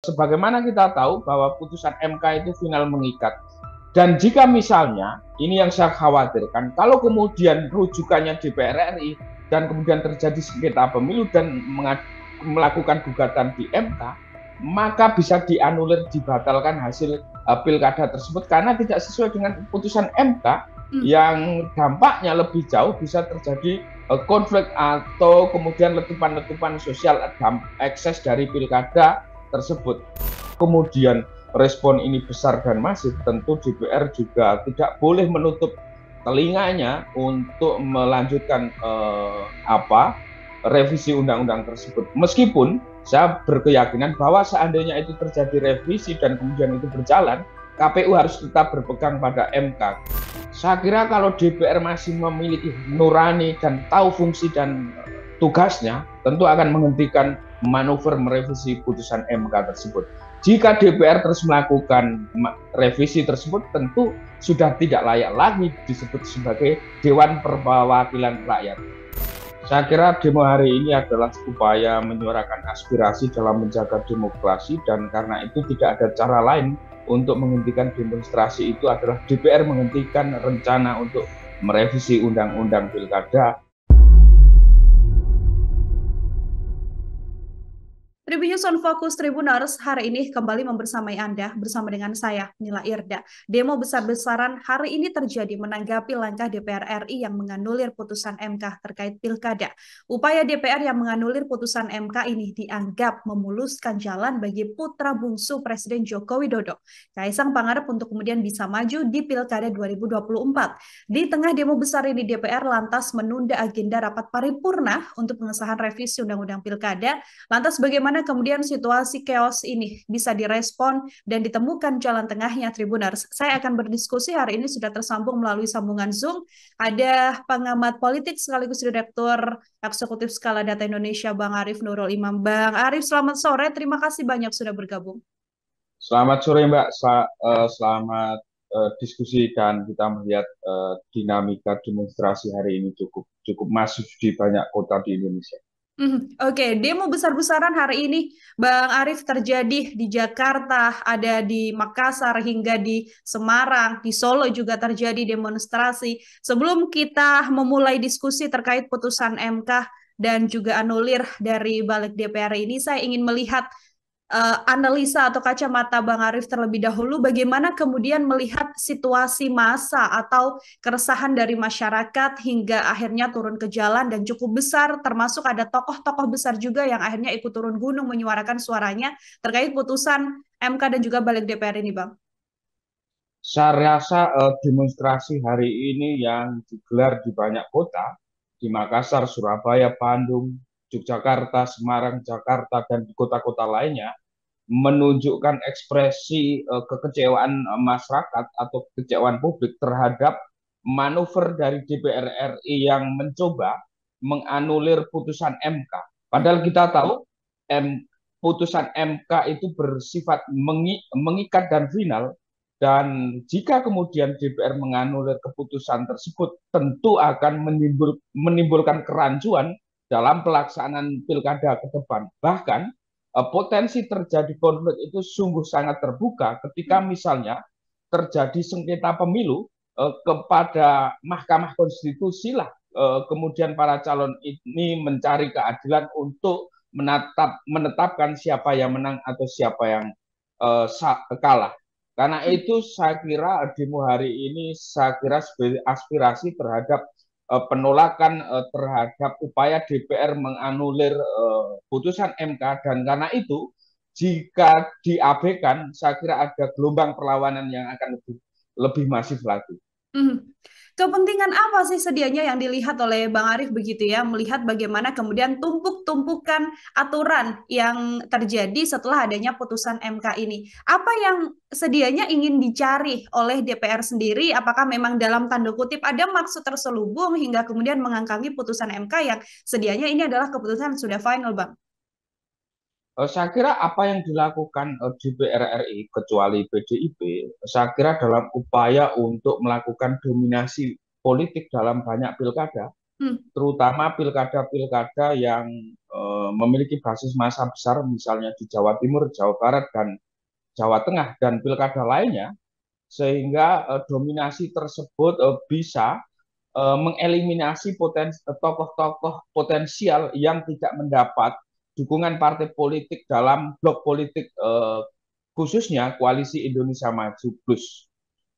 sebagaimana kita tahu bahwa putusan MK itu final mengikat. Dan jika misalnya, ini yang saya khawatirkan, kalau kemudian rujukannya DPR RI dan kemudian terjadi sengketa pemilu dan melakukan gugatan di MK, maka bisa dianulir, dibatalkan hasil pilkada tersebut karena tidak sesuai dengan putusan MK yang dampaknya lebih jauh, bisa terjadi konflik atau kemudian letupan-letupan sosial ekses dari pilkada tersebut. Kemudian respon ini besar dan masif, tentu DPR juga tidak boleh menutup telinganya untuk melanjutkan revisi undang-undang tersebut. Meskipun saya berkeyakinan bahwa seandainya itu terjadi revisi dan kemudian itu berjalan, KPU harus tetap berpegang pada MK. Saya kira kalau DPR masih memiliki nurani dan tahu fungsi dan tugasnya, tentu akan menghentikan manuver merevisi putusan MK tersebut. Jika DPR terus melakukan revisi tersebut, tentu sudah tidak layak lagi disebut sebagai Dewan Perwakilan Rakyat. Saya kira demo hari ini adalah upaya menyuarakan aspirasi dalam menjaga demokrasi, dan karena itu tidak ada cara lain untuk menghentikan demonstrasi itu adalah DPR menghentikan rencana untuk merevisi undang-undang pilkada. Tribunnews on Fokus Tribuners hari ini kembali membersamai Anda bersama dengan saya, Nila Irda. Demo besar-besaran hari ini terjadi menanggapi langkah DPR RI yang menganulir putusan MK terkait pilkada. Upaya DPR yang menganulir putusan MK ini dianggap memuluskan jalan bagi putra bungsu Presiden Joko Widodo, Kaisang Pangarep, untuk kemudian bisa maju di pilkada 2024. Di tengah demo besar ini, DPR lantas menunda agenda rapat paripurna untuk pengesahan revisi Undang-Undang Pilkada. Lantas bagaimana kemudian situasi chaos ini bisa direspon dan ditemukan jalan tengahnya, Tribuners? Saya akan berdiskusi hari ini, sudah tersambung melalui sambungan Zoom. Ada pengamat politik sekaligus Direktur Eksekutif Skala Data Indonesia, Bang Arief Nurul Imam. Bang Arief, selamat sore. Terima kasih banyak sudah bergabung. Selamat sore Mbak, selamat diskusi, dan kita melihat dinamika demonstrasi hari ini cukup masif di banyak kota di Indonesia. Oke, demo besar-besaran hari ini, Bang Arief, terjadi di Jakarta, ada di Makassar, hingga di Semarang, di Solo juga terjadi demonstrasi. Sebelum kita memulai diskusi terkait putusan MK dan juga anulir dari balik DPR ini, saya ingin melihat analisa atau kacamata Bang Arief terlebih dahulu, bagaimana kemudian melihat situasi massa atau keresahan dari masyarakat hingga akhirnya turun ke jalan dan cukup besar, termasuk ada tokoh-tokoh besar juga yang akhirnya ikut turun gunung menyuarakan suaranya terkait putusan MK dan juga balik DPR ini, Bang. Saya rasa demonstrasi hari ini yang digelar di banyak kota, di Makassar, Surabaya, Bandung, Yogyakarta, Semarang, Jakarta, dan di kota-kota lainnya, menunjukkan ekspresi kekecewaan masyarakat atau kekecewaan publik terhadap manuver dari DPR RI yang mencoba menganulir putusan MK. Padahal kita tahu putusan MK itu bersifat mengikat dan final, dan jika kemudian DPR menganulir keputusan tersebut, tentu akan menimbulkan kerancuan dalam pelaksanaan pilkada ke depan. Bahkan potensi terjadi konflik itu sungguh sangat terbuka ketika misalnya terjadi sengketa pemilu kepada Mahkamah Konstitusi lah, kemudian para calon ini mencari keadilan untuk menetapkan siapa yang menang atau siapa yang kalah. Karena itu saya kira demo hari ini sebagai aspirasi terhadap penolakan terhadap upaya DPR menganulir putusan MK, dan karena itu jika diabaikan, saya kira ada gelombang perlawanan yang akan lebih masif lagi. Kepentingan apa sih sedianya yang dilihat oleh Bang Arief begitu ya, melihat bagaimana kemudian tumpuk-tumpukan aturan yang terjadi setelah adanya putusan MK ini? Apa yang sedianya ingin dicari oleh DPR sendiri? Apakah memang dalam tanda kutip ada maksud terselubung hingga kemudian mengangkangi putusan MK yang sedianya ini adalah keputusan sudah final, Bang? Saya kira apa yang dilakukan DPR RI, kecuali PDIP, saya kira dalam upaya untuk melakukan dominasi politik dalam banyak pilkada, Hmm. terutama pilkada-pilkada yang memiliki basis massa besar, misalnya di Jawa Timur, Jawa Barat, dan Jawa Tengah, dan pilkada lainnya, sehingga dominasi tersebut bisa mengeliminasi tokoh-tokoh potensial yang tidak mendapat dukungan partai politik dalam blok politik, khususnya Koalisi Indonesia Maju Plus.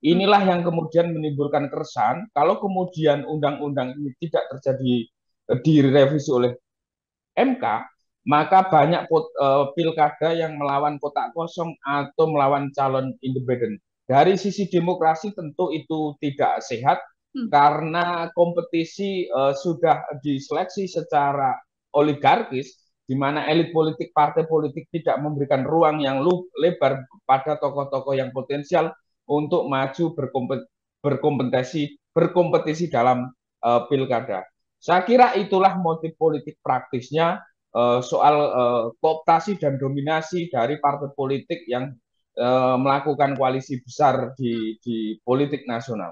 Hmm. Inilah yang kemudian menimbulkan keresahan kalau kemudian undang-undang ini tidak terjadi direvisi oleh MK, maka banyak pilkada yang melawan kotak kosong atau melawan calon independen. Dari sisi demokrasi tentu itu tidak sehat Hmm. karena kompetisi sudah diseleksi secara oligarkis, di mana elit politik, partai politik tidak memberikan ruang yang lebar pada tokoh-tokoh yang potensial untuk maju berkompetisi dalam pilkada. Saya kira itulah motif politik praktisnya soal kooptasi dan dominasi dari partai politik yang melakukan koalisi besar di politik nasional.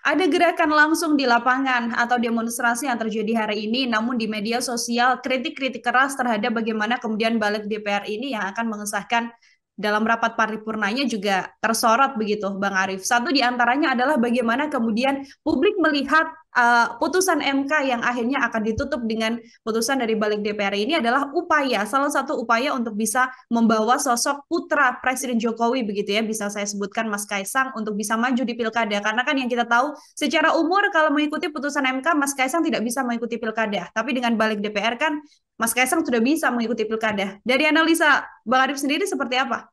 Ada gerakan langsung di lapangan atau demonstrasi yang terjadi hari ini, namun di media sosial kritik-kritik keras terhadap bagaimana kemudian balik DPR ini yang akan mengesahkan dalam rapat paripurnanya juga tersorot begitu, Bang Arief. Satu di antaranya adalah bagaimana kemudian publik melihat putusan MK yang akhirnya akan ditutup dengan putusan dari balik DPR ini adalah upaya, salah satu upaya untuk bisa membawa sosok putra Presiden Jokowi begitu ya, bisa saya sebutkan Mas Kaisang untuk bisa maju di pilkada. Karena kan yang kita tahu secara umur kalau mengikuti putusan MK, Mas Kaisang tidak bisa mengikuti pilkada. Tapi dengan balik DPR kan Mas Kaisang sudah bisa mengikuti pilkada. Dari analisa Bang Arief sendiri seperti apa?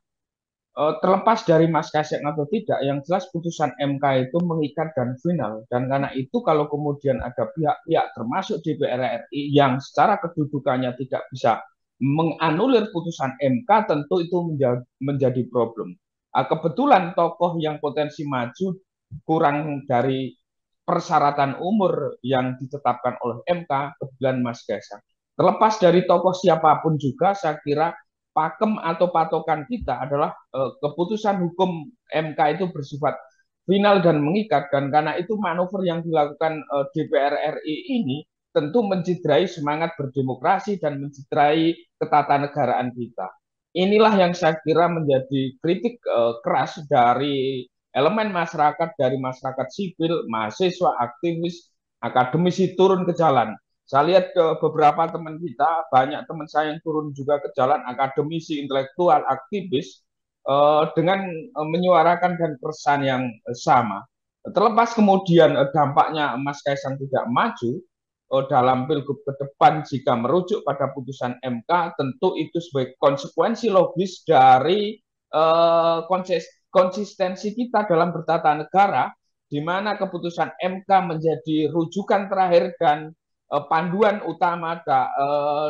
Terlepas dari Mas Kaisang atau tidak, yang jelas putusan MK itu mengikat dan final. Dan karena itu kalau kemudian ada pihak-pihak termasuk DPR RI yang secara kedudukannya tidak bisa menganulir putusan MK, tentu itu menjadi problem. Kebetulan tokoh yang potensi maju kurang dari persyaratan umur yang ditetapkan oleh MK, kebetulan Mas Kaisang. Terlepas dari tokoh siapapun juga, saya kira pakem atau patokan kita adalah keputusan hukum MK itu bersifat final dan mengikat, dan karena itu manuver yang dilakukan DPR RI ini tentu mencederai semangat berdemokrasi dan mencederai ketatanegaraan kita. Inilah yang saya kira menjadi kritik keras dari elemen masyarakat, dari masyarakat sipil, mahasiswa, aktivis, akademisi turun ke jalan. Saya lihat beberapa teman kita, banyak teman saya yang turun juga ke jalan, akademisi, intelektual, aktivis, dengan menyuarakan dan keresahan yang sama. Terlepas kemudian dampaknya Mas Kaisang tidak maju dalam pilgub ke depan jika merujuk pada putusan MK, tentu itu sebagai konsekuensi logis dari konsistensi kita dalam bertata negara, di mana keputusan MK menjadi rujukan terakhir dan panduan utama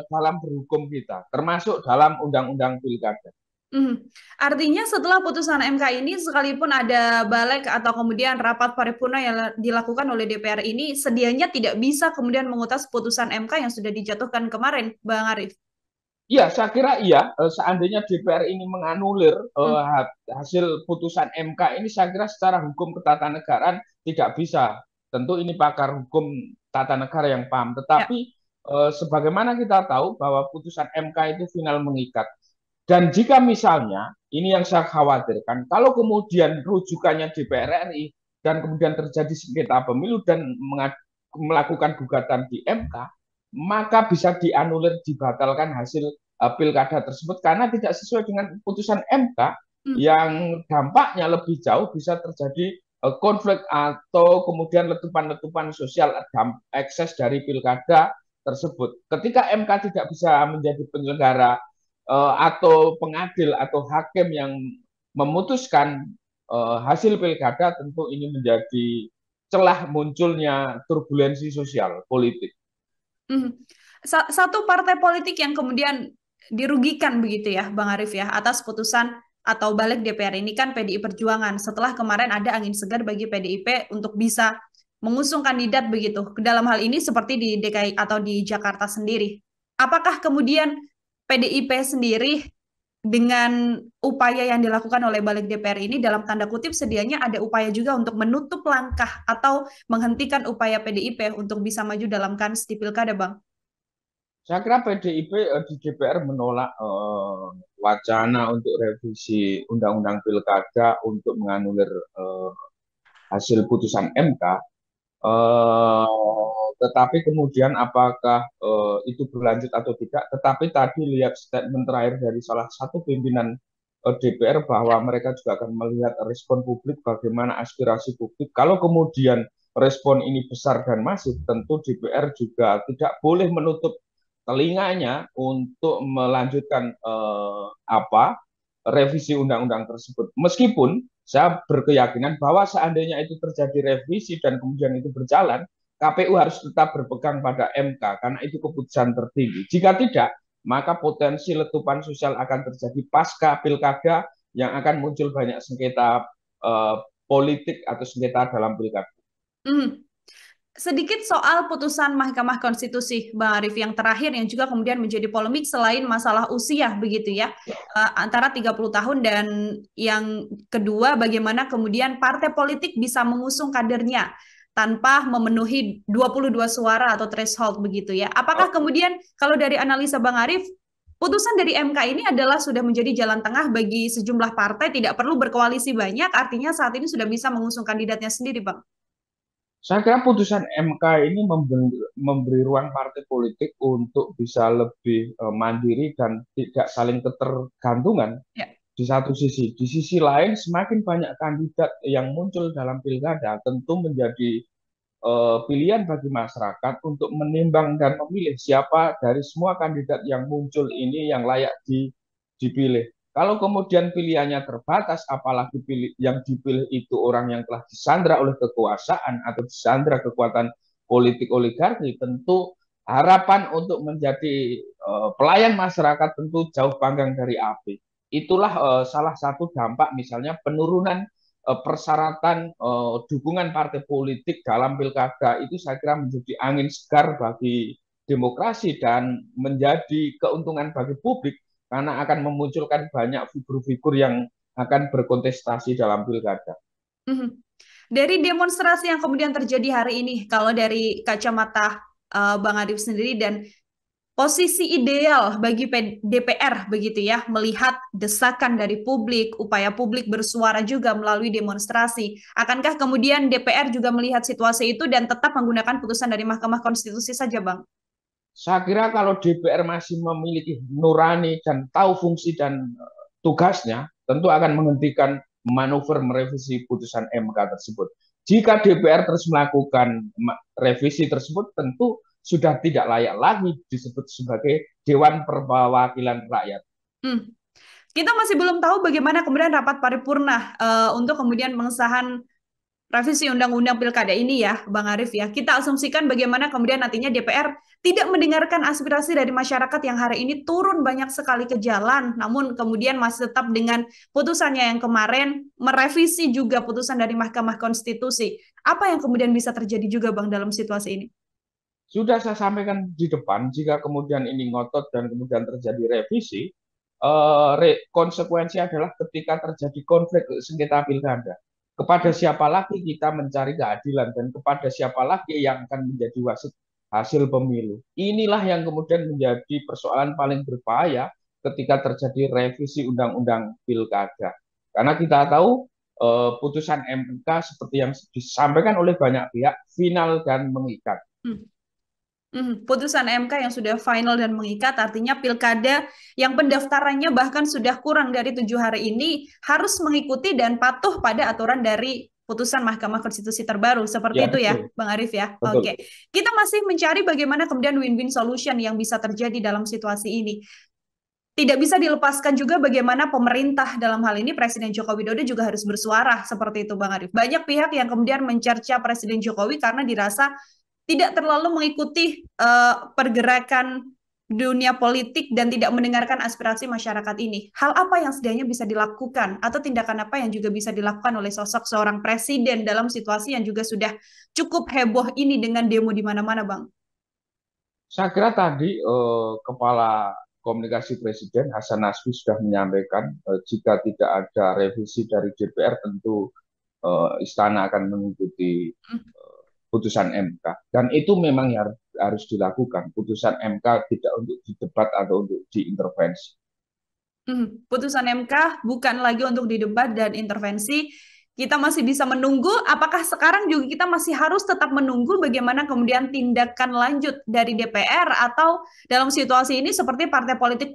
dalam berhukum kita, termasuk dalam undang-undang pilkada. Artinya setelah putusan MK ini, sekalipun ada balik atau kemudian rapat paripurna yang dilakukan oleh DPR ini, sedianya tidak bisa kemudian mengutas putusan MK yang sudah dijatuhkan kemarin, Bang Arief. Iya, saya kira iya. Seandainya DPR ini menganulir Hmm. hasil putusan MK ini, saya kira secara hukum ketatanegaraan tidak bisa. Tentu ini pakar hukum tata negara yang paham. Ya. Tetapi sebagaimana kita tahu bahwa putusan MK itu final mengikat. Dan jika misalnya, ini yang saya khawatirkan, kalau kemudian rujukannya DPR RI dan kemudian terjadi sengketa pemilu dan melakukan gugatan di MK, maka bisa dianulir, dibatalkan hasil pilkada tersebut karena tidak sesuai dengan putusan MK Hmm. yang dampaknya lebih jauh, bisa terjadi konflik atau kemudian letupan-letupan sosial ekses dari pilkada tersebut. Ketika MK tidak bisa menjadi penyelenggara atau pengadil atau hakim yang memutuskan hasil pilkada, tentu ini menjadi celah munculnya turbulensi sosial politik. Hmm. Satu partai politik yang kemudian dirugikan begitu ya, Bang Arief ya, atas putusan atau balik DPR ini kan PDI Perjuangan. Setelah kemarin ada angin segar bagi PDIP untuk bisa mengusung kandidat begitu. Dalam hal ini seperti di DKI atau di Jakarta sendiri. Apakah kemudian PDIP sendiri dengan upaya yang dilakukan oleh Balik DPR ini dalam tanda kutip sedianya ada upaya juga untuk menutup langkah atau menghentikan upaya PDIP untuk bisa maju dalam kans di pilkada, Bang. Saya kira PDIP di DPR menolak wacana untuk revisi Undang-Undang Pilkada untuk menganulir hasil putusan MK. Tetapi kemudian apakah itu berlanjut atau tidak? Tetapi tadi lihat statement terakhir dari salah satu pimpinan DPR bahwa mereka juga akan melihat respon publik, bagaimana aspirasi publik. Kalau kemudian respon ini besar dan masif, tentu DPR juga tidak boleh menutup telinganya untuk melanjutkan revisi undang-undang tersebut. Meskipun saya berkeyakinan bahwa seandainya itu terjadi revisi dan kemudian itu berjalan, KPU harus tetap berpegang pada MK karena itu keputusan tertinggi. Jika tidak, maka potensi letupan sosial akan terjadi pasca pilkada yang akan muncul banyak sengketa politik atau sengketa dalam pilkada. Hmm. Sedikit soal putusan Mahkamah Konstitusi, Bang Arif, yang terakhir yang juga kemudian menjadi polemik selain masalah usia begitu ya, antara 30 tahun dan yang kedua bagaimana kemudian partai politik bisa mengusung kadernya tanpa memenuhi 22 suara atau threshold begitu ya. Apakah kemudian kalau dari analisa Bang Arif, putusan dari MK ini adalah sudah menjadi jalan tengah bagi sejumlah partai tidak perlu berkoalisi banyak, artinya saat ini sudah bisa mengusung kandidatnya sendiri, Bang? Saya kira putusan MK ini memberi ruang partai politik untuk bisa lebih mandiri dan tidak saling ketergantungan Ya. di satu sisi. Di sisi lain, semakin banyak kandidat yang muncul dalam pilkada tentu menjadi pilihan bagi masyarakat untuk menimbang dan memilih siapa dari semua kandidat yang muncul ini yang layak dipilih. Kalau kemudian pilihannya terbatas, apalagi yang dipilih itu orang yang telah disandra oleh kekuasaan atau disandra kekuatan politik oligarki, tentu harapan untuk menjadi pelayan masyarakat tentu jauh panggang dari api. Itulah salah satu dampak misalnya penurunan persyaratan dukungan partai politik dalam pilkada itu saya kira menjadi angin segar bagi demokrasi dan menjadi keuntungan bagi publik karena akan memunculkan banyak figur-figur yang akan berkontestasi dalam pilkada. Mhm. Dari demonstrasi yang kemudian terjadi hari ini, kalau dari kacamata Bang Adib sendiri dan posisi ideal bagi DPR begitu ya, melihat desakan dari publik, upaya publik bersuara juga melalui demonstrasi. Akankah kemudian DPR juga melihat situasi itu dan tetap menggunakan putusan dari Mahkamah Konstitusi saja, Bang? Saya kira kalau DPR masih memiliki nurani dan tahu fungsi dan tugasnya, tentu akan menghentikan manuver merevisi putusan MK tersebut. Jika DPR terus melakukan revisi tersebut, tentu sudah tidak layak lagi disebut sebagai Dewan Perwakilan Rakyat. Hmm. Kita masih belum tahu bagaimana kemudian rapat paripurna untuk kemudian mengesahan revisi Undang-Undang Pilkada ini ya, Bang Arif ya. Kita asumsikan bagaimana kemudian nantinya DPR tidak mendengarkan aspirasi dari masyarakat yang hari ini turun banyak sekali ke jalan, namun kemudian masih tetap dengan putusannya yang kemarin merevisi juga putusan dari Mahkamah Konstitusi. Apa yang kemudian bisa terjadi juga Bang dalam situasi ini? Sudah saya sampaikan di depan, jika kemudian ini ngotot dan kemudian terjadi revisi, konsekuensi adalah ketika terjadi konflik sengketa pilkada. Kepada siapa lagi kita mencari keadilan dan kepada siapa lagi yang akan menjadi wasit hasil pemilu. Inilah yang kemudian menjadi persoalan paling berbahaya ketika terjadi revisi undang-undang pilkada. Karena kita tahu putusan MK seperti yang disampaikan oleh banyak pihak final dan mengikat. Putusan MK yang sudah final dan mengikat artinya pilkada yang pendaftarannya bahkan sudah kurang dari 7 hari ini harus mengikuti dan patuh pada aturan dari putusan Mahkamah Konstitusi terbaru. Seperti Ya itu ya, betul, Bang Arif ya. betul. Oke. Kita masih mencari bagaimana kemudian win-win solution yang bisa terjadi dalam situasi ini. Tidak bisa dilepaskan juga bagaimana pemerintah dalam hal ini Presiden Joko Widodo juga harus bersuara seperti itu Bang Arif. Banyak pihak yang kemudian mencerca Presiden Jokowi karena dirasa tidak terlalu mengikuti pergerakan dunia politik dan tidak mendengarkan aspirasi masyarakat ini. Hal apa yang setidaknya bisa dilakukan atau tindakan apa yang juga bisa dilakukan oleh sosok seorang presiden dalam situasi yang juga sudah cukup heboh ini dengan demo di mana-mana, Bang? Saya kira tadi kepala komunikasi Presiden Hasan Nasbi sudah menyampaikan jika tidak ada revisi dari DPR tentu Istana akan mengikuti putusan MK. Dan itu memang harus dilakukan. Putusan MK tidak untuk didebat atau untuk diintervensi. Putusan MK bukan lagi untuk didebat dan intervensi. Kita masih bisa menunggu. Apakah sekarang juga kita masih harus tetap menunggu bagaimana kemudian tindakan lanjut dari DPR, atau dalam situasi ini seperti partai politik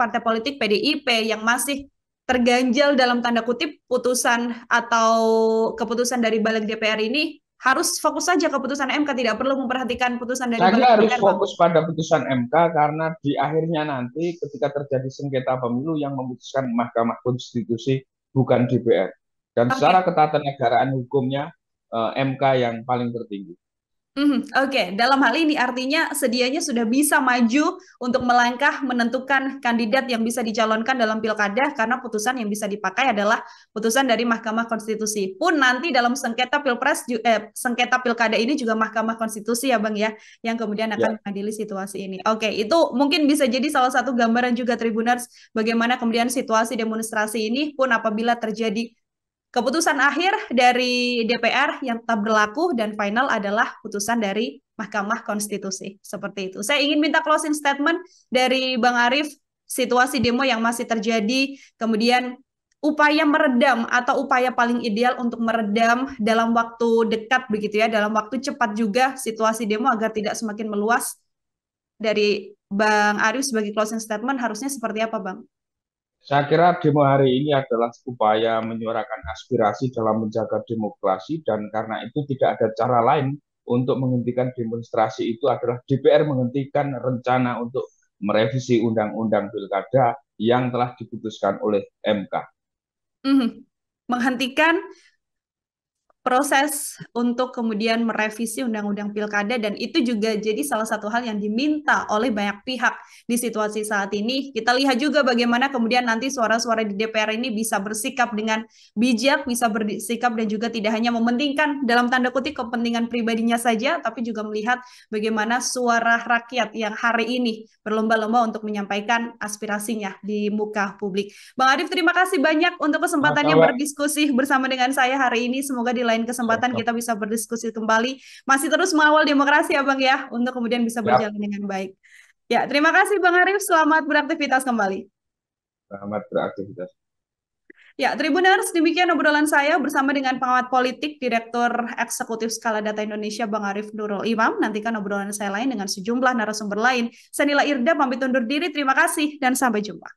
PDIP yang masih terganjal dalam tanda kutip putusan atau keputusan dari balik DPR ini, harus fokus saja ke putusan MK, tidak perlu memperhatikan putusan dari Saya balik harus DPR, Bang? fokus pada putusan MK karena di akhirnya nanti ketika terjadi sengketa pemilu yang memutuskan Mahkamah Konstitusi bukan DPR. Dan secara ketatanegaraan hukumnya MK yang paling tertinggi. Oke. Dalam hal ini artinya sedianya sudah bisa maju untuk melangkah menentukan kandidat yang bisa dicalonkan dalam pilkada, karena putusan yang bisa dipakai adalah putusan dari Mahkamah Konstitusi. Pun nanti dalam sengketa pilpres, sengketa pilkada ini juga Mahkamah Konstitusi ya Bang ya, yang kemudian akan mengadili situasi ini. Oke, itu mungkin bisa jadi salah satu gambaran juga Tribuners bagaimana kemudian situasi demonstrasi ini pun apabila terjadi keputusan akhir dari DPR yang tetap berlaku dan final adalah putusan dari Mahkamah Konstitusi. Seperti itu. Saya ingin minta closing statement dari Bang Arief, situasi demo yang masih terjadi, kemudian upaya meredam atau upaya paling ideal untuk meredam dalam waktu dekat begitu ya, dalam waktu cepat juga situasi demo agar tidak semakin meluas. Dari Bang Arief sebagai closing statement harusnya seperti apa, Bang? Saya kira demo hari ini adalah upaya menyuarakan aspirasi dalam menjaga demokrasi, dan karena itu tidak ada cara lain untuk menghentikan demonstrasi itu adalah DPR menghentikan rencana untuk merevisi Undang-Undang Pilkada yang telah diputuskan oleh MK. Menghentikan proses untuk kemudian merevisi Undang-Undang Pilkada, dan itu juga jadi salah satu hal yang diminta oleh banyak pihak di situasi saat ini. Kita lihat juga bagaimana kemudian nanti suara-suara di DPR ini bisa bersikap dengan bijak, bisa bersikap dan juga tidak hanya mementingkan dalam tanda kutip kepentingan pribadinya saja, tapi juga melihat bagaimana suara rakyat yang hari ini berlomba-lomba untuk menyampaikan aspirasinya di muka publik. Bang Arief, terima kasih banyak untuk kesempatannya berdiskusi bersama dengan saya hari ini. Semoga di lain kesempatan kita bisa berdiskusi kembali. Masih terus mengawal demokrasi ya Bang ya, untuk kemudian bisa berjalan dengan baik. Ya, terima kasih Bang Arief. Selamat beraktivitas kembali. Selamat beraktivitas. Ya, Tribuners, demikian obrolan saya bersama dengan pengamat politik, Direktur Eksekutif Skala Data Indonesia, Bang Arief Nurul Imam. Nantikan obrolan saya lain dengan sejumlah narasumber lain. Saya Nila Irda, pamit undur diri. Terima kasih dan sampai jumpa.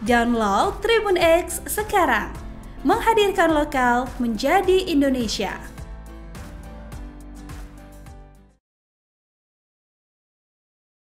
Download Tribun X sekarang. Menghadirkan lokal menjadi Indonesia.